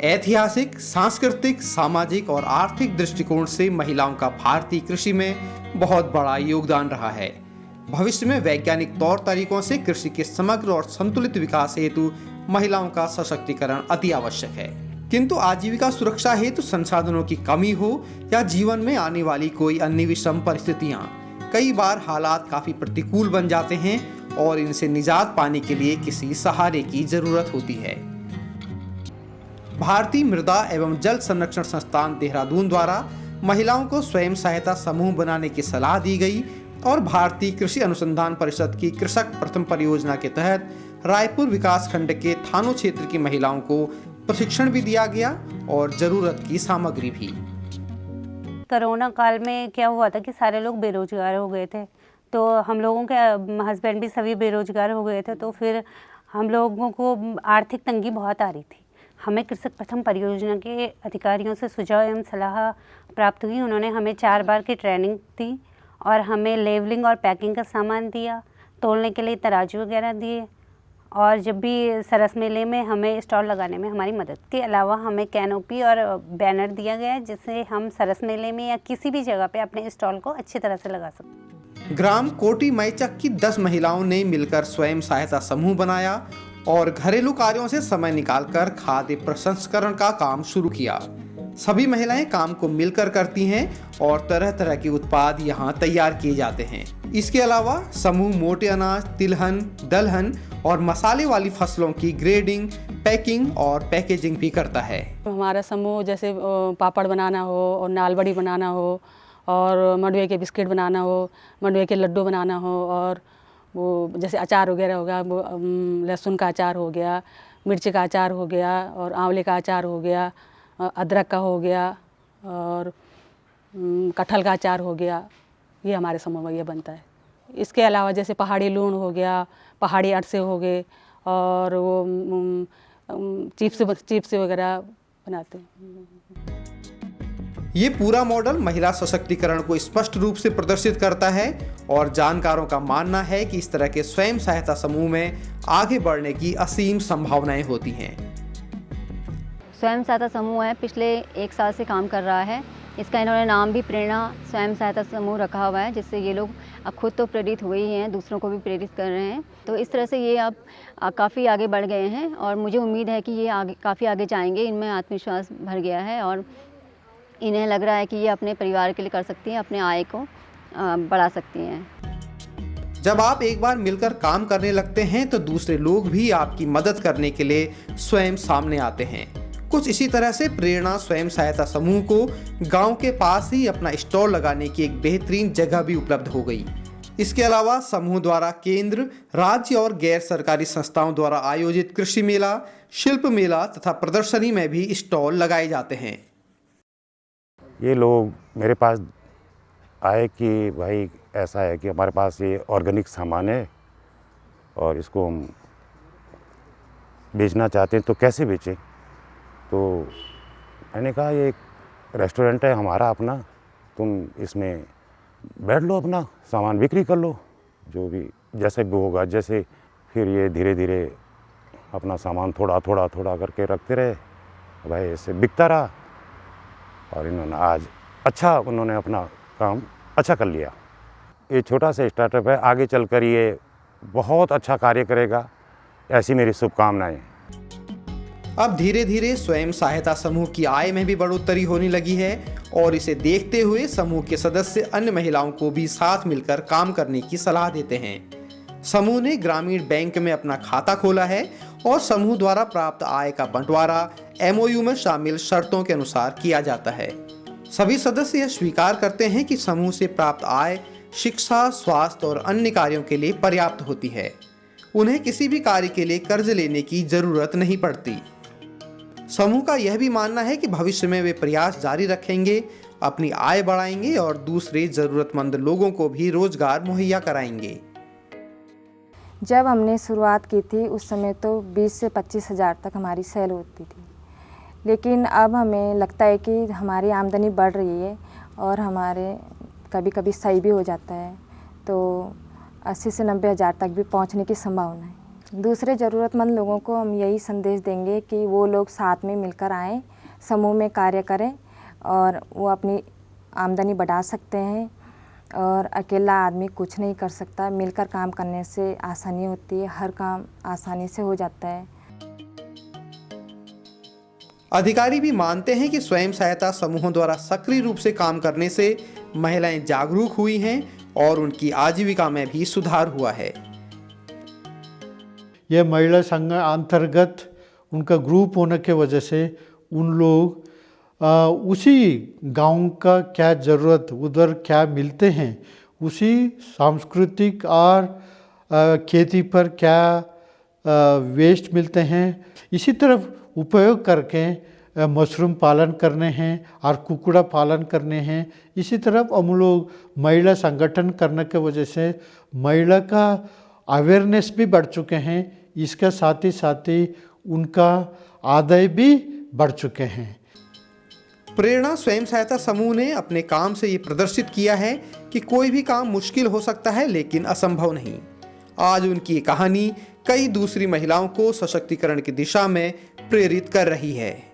ऐतिहासिक, सांस्कृतिक, सामाजिक और आर्थिक दृष्टिकोण से महिलाओं का भारतीय कृषि में बहुत बड़ा योगदान रहा है। भविष्य में वैज्ञानिक तौर तरीकों से कृषि के समग्र और संतुलित विकास हेतु महिलाओं का सशक्तिकरण अति आवश्यक है। किंतु आजीविका सुरक्षा हेतु संसाधनों की कमी हो या जीवन में आने वाली कोई अन्य विषम परिस्थितियां, कई बार हालात काफी प्रतिकूल बन जाते हैं और इनसे निजात पाने के लिए किसी सहारे की जरूरत होती है। भारतीय मृदा एवं जल संरक्षण संस्थान देहरादून द्वारा महिलाओं को स्वयं सहायता समूह बनाने की सलाह दी गई और भारतीय कृषि अनुसंधान परिषद की कृषक प्रथम परियोजना के तहत रायपुर विकास खंड के थानो क्षेत्र की महिलाओं को प्रशिक्षण भी दिया गया और जरूरत की सामग्री भी। कोरोना काल में क्या हुआ था कि सारे लोग बेरोजगार हो गए थे, तो हम लोगों के हस्बैंड भी सभी बेरोजगार हो गए थे, तो फिर हम लोगों को आर्थिक तंगी बहुत आ रही थी। हमें कृषक प्रथम परियोजना के अधिकारियों से सुझाव एवं सलाह प्राप्त हुई। उन्होंने हमें 4 बार की ट्रेनिंग दी और हमें लेवलिंग और पैकिंग का सामान दिया, तोलने के लिए तराजू वगैरह दिए और जब भी सरस मेले में हमें स्टॉल लगाने में हमारी मदद के अलावा हमें कैनोपी और बैनर दिया गया है, जिससे हम सरस मेले में या किसी भी जगह पे अपने स्टॉल को अच्छी तरह से लगा सकते। ग्राम कोटी मैचक की 10 महिलाओं ने मिलकर स्वयं सहायता समूह बनाया और घरेलू कार्यों से समय निकालकर खाद्य प्रसंस्करण का काम शुरू किया। सभी महिलाएं काम को मिलकर करती हैं और तरह तरह के उत्पाद यहां तैयार किए जाते हैं। इसके अलावा समूह मोटे अनाज, तिलहन, दलहन और मसाले वाली फसलों की ग्रेडिंग, पैकिंग और पैकेजिंग भी करता है। हमारा समूह जैसे पापड़ बनाना हो और नालबड़ी बनाना हो और मंडुए के बिस्किट बनाना हो, मंडुए के लड्डू बनाना हो और वो जैसे अचार वगैरह हो गया, वो लहसुन का अचार हो गया, मिर्च का अचार हो गया और आंवले का अचार हो गया, अदरक का हो गया और कटहल का अचार हो गया, ये हमारे समूह में ये बनता है। इसके अलावा जैसे पहाड़ी लूण हो गया, पहाड़ी अरसे हो गए और वो चिप्स वगैरह बनाते हैं। ये पूरा मॉडल महिला सशक्तिकरण को स्पष्ट रूप से प्रदर्शित करता है और जानकारों का मानना है कि इस तरह के स्वयं सहायता समूह में आगे बढ़ने की असीम संभावनाएं होती हैं। स्वयं सहायता समूह है, पिछले 1 साल से काम कर रहा है। इसका इन्होंने नाम भी प्रेरणा स्वयं सहायता समूह रखा हुआ है, जिससे ये लोग अब खुद तो प्रेरित हुए ही हैं, दूसरों को भी प्रेरित कर रहे हैं। तो इस तरह से ये अब काफ़ी आगे बढ़ गए हैं और मुझे उम्मीद है कि ये आगे काफ़ी आगे जाएंगे। इनमें आत्मविश्वास भर गया है और इन्हें लग रहा है कि ये अपने परिवार के लिए कर सकती हैं, अपने आय को बढ़ा सकती हैं। जब आप एक बार मिलकर काम करने लगते हैं तो दूसरे लोग भी आपकी मदद करने के लिए स्वयं सामने आते हैं। कुछ इसी तरह से प्रेरणा स्वयं सहायता समूह को गांव के पास ही अपना स्टॉल लगाने की एक बेहतरीन जगह भी उपलब्ध हो गई। इसके अलावा समूह द्वारा केंद्र, राज्य और गैर सरकारी संस्थाओं द्वारा आयोजित कृषि मेला, शिल्प मेला तथा प्रदर्शनी में भी स्टॉल लगाए जाते हैं। ये लोग मेरे पास आए कि भाई ऐसा है कि हमारे पास ये ऑर्गेनिक सामान है और इसको हम बेचना चाहते हैं, तो कैसे बेचें। तो मैंने कहा ये एक रेस्टोरेंट है हमारा अपना, तुम इसमें बैठ लो, अपना सामान बिक्री कर लो, जो भी जैसे भी होगा। जैसे फिर ये धीरे धीरे अपना सामान थोड़ा थोड़ा थोड़ा करके रखते रहे, भाई ऐसे बिकता रहा और इन्होंने आज उन्होंने अपना काम अच्छा कर लिया। ये छोटा सा स्टार्टअप है, आगे चलकर ये बहुत अच्छा कार्य करेगा, ऐसी मेरी शुभकामनाएं। अब धीरे धीरे स्वयं सहायता समूह की आय में भी बढ़ोतरी होने लगी है और इसे देखते हुए समूह के सदस्य अन्य महिलाओं को भी साथ मिलकर काम करने की सलाह देते हैं। समूह ने ग्रामीण बैंक में अपना खाता खोला है और समूह द्वारा प्राप्त आय का बंटवारा MOU में शामिल शर्तों के अनुसार किया जाता है। सभी सदस्य यह स्वीकार करते हैं कि समूह से प्राप्त आय शिक्षा, स्वास्थ्य और अन्य कार्यों के लिए पर्याप्त होती है। उन्हें किसी भी कार्य के लिए कर्ज लेने की जरूरत नहीं पड़ती। समूह का यह भी मानना है कि भविष्य में वे प्रयास जारी रखेंगे, अपनी आय बढ़ाएंगे और दूसरे जरूरतमंद लोगों को भी रोजगार मुहैया कराएंगे। जब हमने शुरुआत की थी उस समय तो 20 से 25 हज़ार तक हमारी सेल होती थी, लेकिन अब हमें लगता है कि हमारी आमदनी बढ़ रही है और हमारे कभी कभी सही भी हो जाता है, तो 80 से 90 हज़ार तक भी पहुंचने की संभावना है। दूसरे ज़रूरतमंद लोगों को हम यही संदेश देंगे कि वो लोग साथ में मिलकर आएँ, समूह में कार्य करें और वो अपनी आमदनी बढ़ा सकते हैं। और अकेला आदमी कुछ नहीं कर सकता, मिलकर काम करने से आसानी होती है, हर काम आसानी से हो जाता है। अधिकारी भी मानते हैं कि स्वयं सहायता समूहों द्वारा सक्रिय रूप से काम करने से महिलाएं जागरूक हुई हैं और उनकी आजीविका में भी सुधार हुआ है। यह महिला संघ अंतर्गत उनका ग्रुप होने के वजह से उन लोग उसी गांव का क्या ज़रूरत, उधर क्या मिलते हैं, उसी सांस्कृतिक और खेती पर क्या वेस्ट मिलते हैं, इसी तरफ उपयोग करके मशरूम पालन करने हैं और कुकुड़ा पालन करने हैं। इसी तरफ हम लोग महिला संगठन करने के वजह से महिला का अवेयरनेस भी बढ़ चुके हैं। इसके साथ ही उनका आदाय भी बढ़ चुके हैं। प्रेरणा स्वयं सहायता समूह ने अपने काम से ये प्रदर्शित किया है कि कोई भी काम मुश्किल हो सकता है लेकिन असंभव नहीं। आज उनकी ये कहानी कई दूसरी महिलाओं को सशक्तिकरण की दिशा में प्रेरित कर रही है।